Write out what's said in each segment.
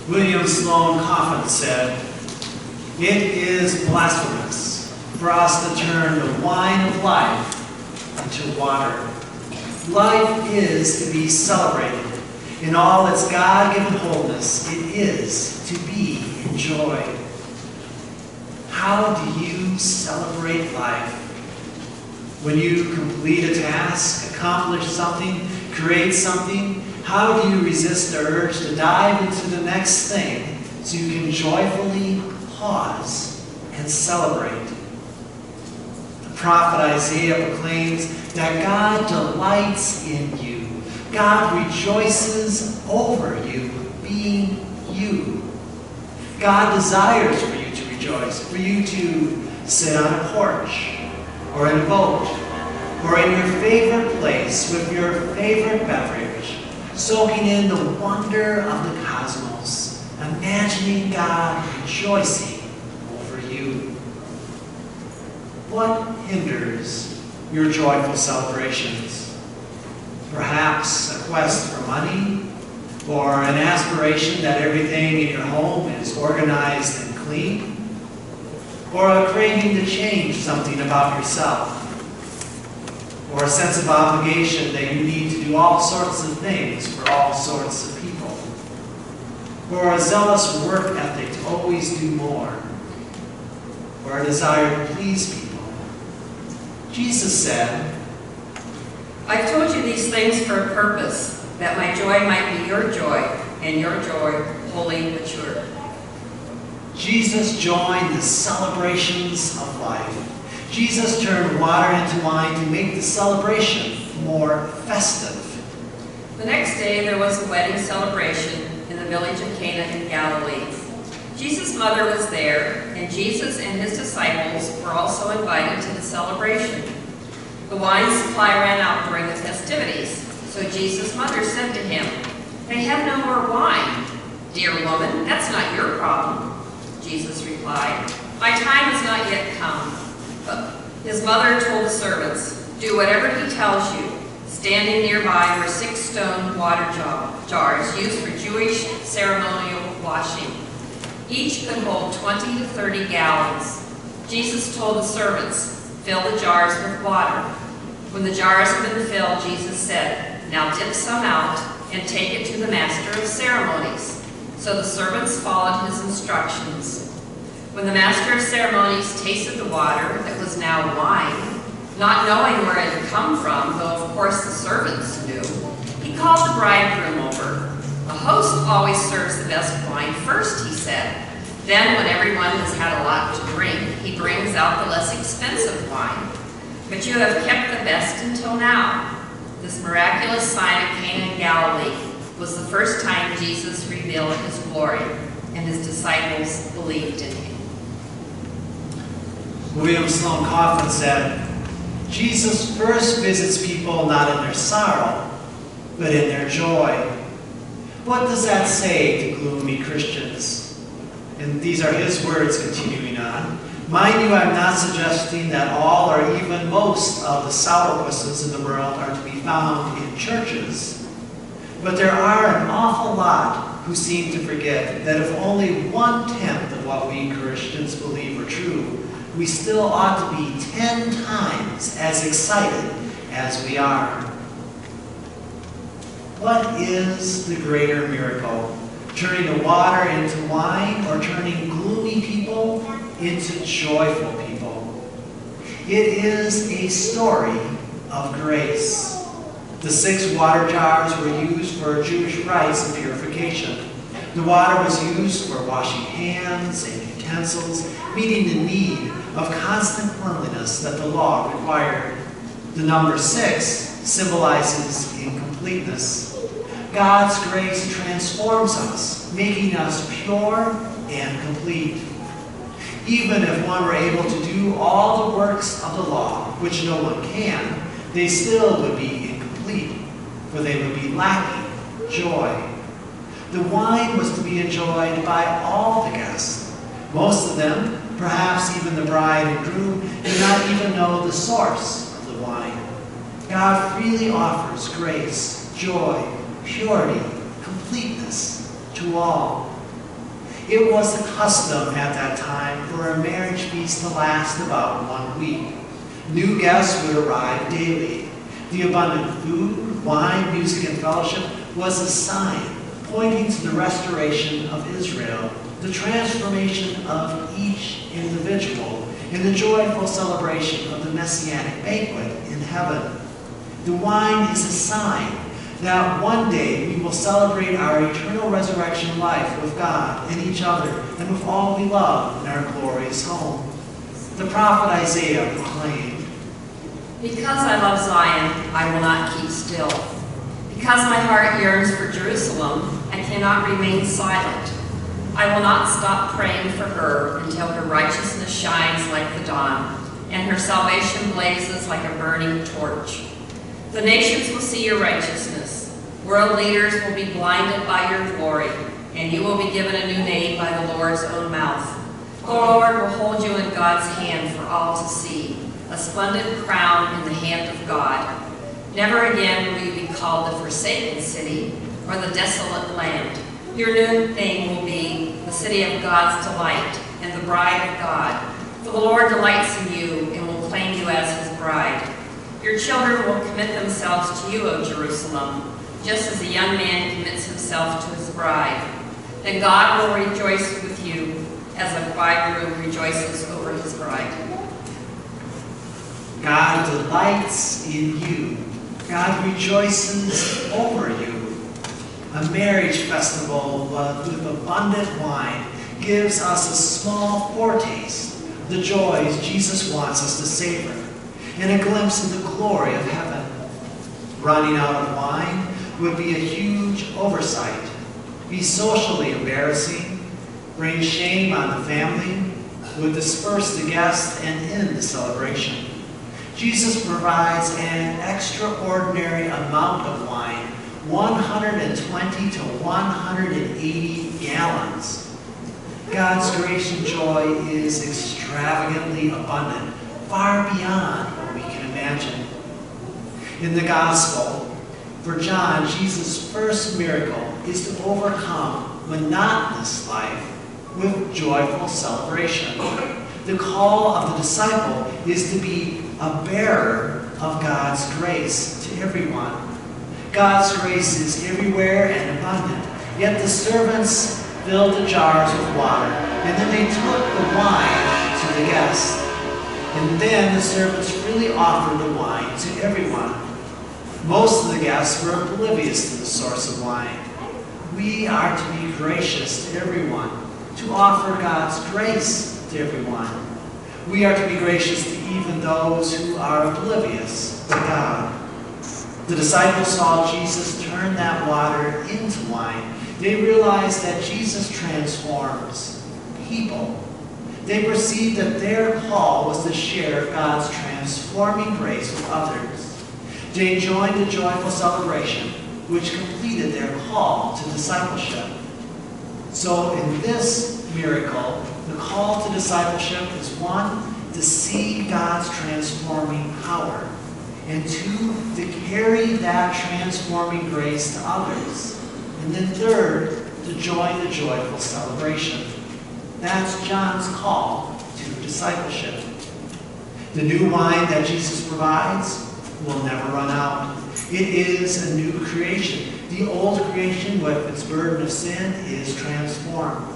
William Sloane Coffin said, "It is blasphemous for us to turn the wine of life into water." Life is to be celebrated in all its God-given wholeness. It is to be enjoyed. How do you celebrate life? When you complete a task, accomplish something, create something, how do you resist the urge to dive into the next thing so you can joyfully pause and celebrate? The prophet Isaiah proclaims that God delights in you. God rejoices over you being you. God desires for you to rejoice, for you to sit on a porch or in a boat or in your favorite place with your favorite beverage, soaking in the wonder of the cosmos, imagining God rejoicing over you. What hinders your joyful celebrations? Perhaps a quest for money, or an aspiration that everything in your home is organized and clean, or a craving to change something about yourself, or a sense of obligation that you need to do all sorts of things for all sorts of people, or a zealous work ethic to always do more, or a desire to please people. Jesus said, "I've told you these things for a purpose, that my joy might be your joy, and your joy wholly mature." Jesus joined the celebrations of life. Jesus turned water into wine to make the celebration more festive. The next day there was a wedding celebration in the village of Cana in Galilee. Jesus' mother was there, and Jesus and his disciples were also invited to the celebration. The wine supply ran out during the festivities, so Jesus' mother said to him, "They have no more wine." "Dear woman, that's not your problem." Jesus replied, "My time has not yet come." But his mother told the servants, "Do whatever he tells you." Standing nearby were 6 stone water jars used for Jewish ceremonial washing. Each could hold 20 to 30 gallons. Jesus told the servants, "Fill the jars with water." When the jars had been filled, Jesus said, "Now dip some out and take it to the master of ceremonies." So the servants followed his instructions. When the master of ceremonies tasted the water that was now wine, not knowing where it had come from, though of course the servants knew, he called the bridegroom over. "A host always serves the best wine first," he said. "Then when everyone has had a lot to drink, he brings out the less expensive wine. But you have kept the best until now." This miraculous sign at Cana in Galilee was the first time Jesus revealed his glory, and his disciples believed in him. William Sloane Coffin said, "Jesus first visits people not in their sorrow, but in their joy." What does that say to gloomy Christians? And these are his words continuing on. Mind you, I'm not suggesting that all or even most of the sourpusses in the world are to be found in churches. But there are an awful lot who seem to forget that if only 1/10 of what we Christians believe are true, we still ought to be 10 times as excited as we are. What is the greater miracle? Turning the water into wine, or turning gloomy people into joyful people? It is a story of grace. The 6 water jars were used for Jewish rites and purification. The water was used for washing hands and utensils, meeting the need of constant cleanliness that the law required. The number 6 symbolizes incompleteness. God's grace transforms us, making us pure and complete. Even if one were able to do all the works of the law, which no one can, they still would be incomplete, for they would be lacking joy. The wine was to be enjoyed by all the guests. Most of them, perhaps even the bride and groom, did not even know the source of the wine. God freely offers grace, joy, purity, completeness to all. It was the custom at that time for a marriage feast to last about 1 week. New guests would arrive daily. The abundant food, wine, music, and fellowship was a sign pointing to the restoration of Israel, the transformation of each individual, and the joyful celebration of the Messianic banquet in heaven. The wine is a sign that one day we will celebrate our eternal resurrection life with God and each other and with all we love in our glorious home. The prophet Isaiah proclaimed, Because I love Zion, I will not keep still. Because my heart yearns for Jerusalem, I cannot remain silent. I will not stop praying for her until her righteousness shines like the dawn, and her salvation blazes like a burning torch. The nations will see your righteousness. World leaders will be blinded by your glory, and you will be given a new name by the Lord's own mouth. The Lord will hold you in God's hand for all to see, a splendid crown in the hand of God. Never again will you be called the forsaken city or the desolate land. Your new name will be the city of God's delight and the bride of God. For the Lord delights in you and will claim you as his bride. Your children will commit themselves to you, O Jerusalem, just as a young man commits himself to his bride. Then God will rejoice with you as a bridegroom rejoices over his bride. God delights in you. God rejoices over you. A marriage festival with abundant wine gives us a small foretaste of the joys Jesus wants us to savor, and a glimpse of the glory of heaven. Running out of wine would be a huge oversight, be socially embarrassing, bring shame on the family, would disperse the guests and end the celebration. Jesus provides an extraordinary amount of wine, 120 to 180 gallons. God's grace and joy is extravagantly abundant, far beyond what we can imagine. In the Gospel, for John, Jesus' first miracle is to overcome monotonous life with joyful celebration. The call of the disciple is to be a bearer of God's grace to everyone. God's grace is everywhere and abundant, yet the servants filled the jars with water, and then they took the wine to the guests. And then the servants freely offered the wine to everyone. Most of the guests were oblivious to the source of wine. We are to be gracious to everyone, to offer God's grace to everyone. We are to be gracious to even those who are oblivious to God. The disciples saw Jesus turn that water into wine. They realized that Jesus transforms people. They perceived that their call was to share God's transforming grace with others. They joined the joyful celebration, which completed their call to discipleship. So in this miracle, the call to discipleship is one, to see God's transforming power, and two, to carry that transforming grace to others, and then third, to join the joyful celebration. That's John's call to discipleship. The new wine that Jesus provides will never run out. It is a new creation. The old creation with its burden of sin is transformed.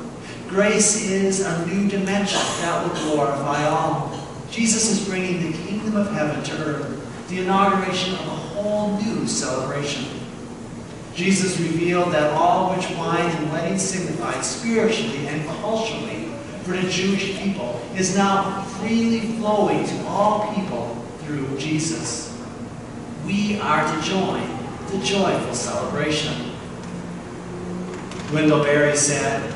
Grace is a new dimension that will glorify all. Jesus is bringing the kingdom of heaven to earth, the inauguration of a whole new celebration. Jesus revealed that all which wine and wedding signified spiritually and culturally for the Jewish people is now freely flowing to all people through Jesus. We are to join the joyful celebration. Wendell Berry said,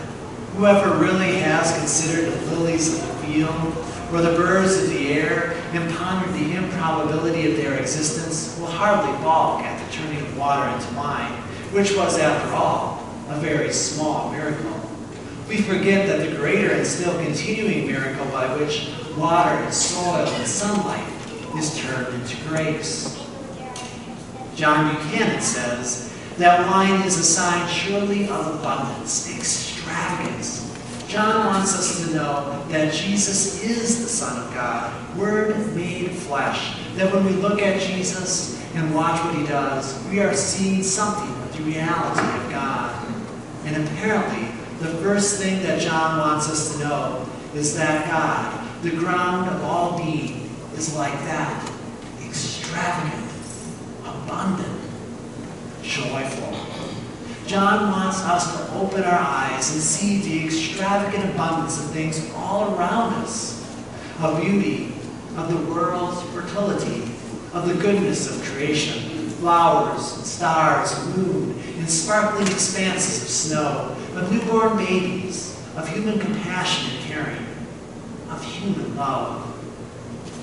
"Whoever really has considered the lilies of the field or the birds of the air and pondered the improbability of their existence will hardly balk at the turning of water into wine, which was, after all, a very small miracle. We forget that the greater and still continuing miracle by which water and soil and sunlight is turned into grapes." John Buchanan says that wine is a sign surely of abundance, extravagance, John wants us to know that Jesus is the Son of God, Word made flesh. That when we look at Jesus and watch what he does, we are seeing something of the reality of God. And apparently, the first thing that John wants us to know is that God, the ground of all being, is like that, extravagant, abundant, joyful. John wants us to open our eyes and see the extravagant abundance of things all around us, of beauty, of the world's fertility, of the goodness of creation, flowers and stars and moon, and sparkling expanses of snow, of newborn babies, of human compassion and caring, of human love.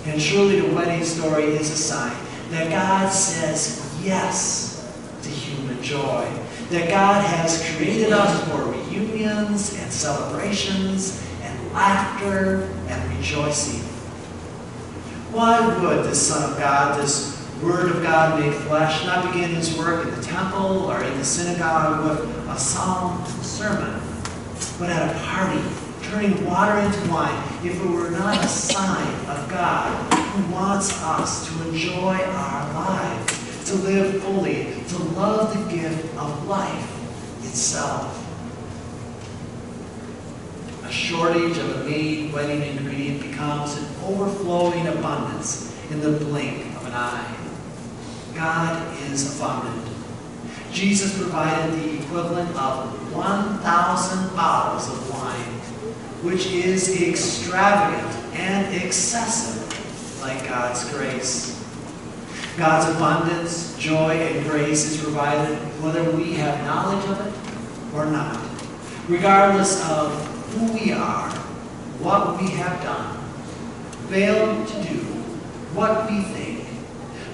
And surely the wedding story is a sign that God says yes to human joy, that God has created us for reunions and celebrations and laughter and rejoicing. Why would this Son of God, this Word of God made flesh, not begin his work in the temple or in the synagogue with a solemn sermon, but at a party, turning water into wine, if it were not a sign of God who wants us to enjoy our lives, to live fully, to love the gift of life itself? A shortage of a main wedding ingredient becomes an overflowing abundance in the blink of an eye. God is abundant. Jesus provided the equivalent of 1,000 bottles of wine, which is extravagant and excessive, like God's grace. God's abundance, joy, and grace is provided whether we have knowledge of it or not, regardless of who we are, what we have done, failed to do, what we think.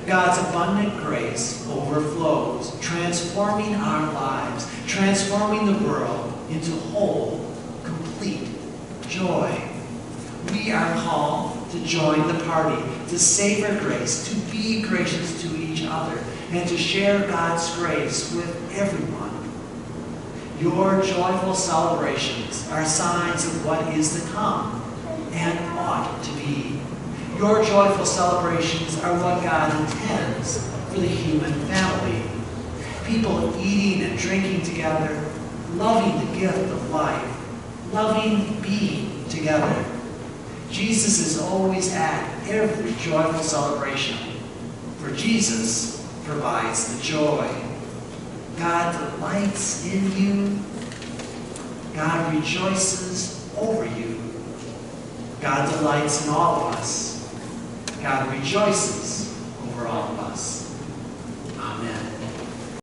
God's abundant grace overflows, transforming our lives, transforming the world into whole, complete joy. We are called to join the party, to savor grace, to be gracious to each other, and to share God's grace with everyone. Your joyful celebrations are signs of what is to come and ought to be. Your joyful celebrations are what God intends for the human family. People eating and drinking together, loving the gift of life, loving being together. Jesus is always at every joyful celebration, for Jesus provides the joy. God delights in you. God rejoices over you. God delights in all of us. God rejoices over all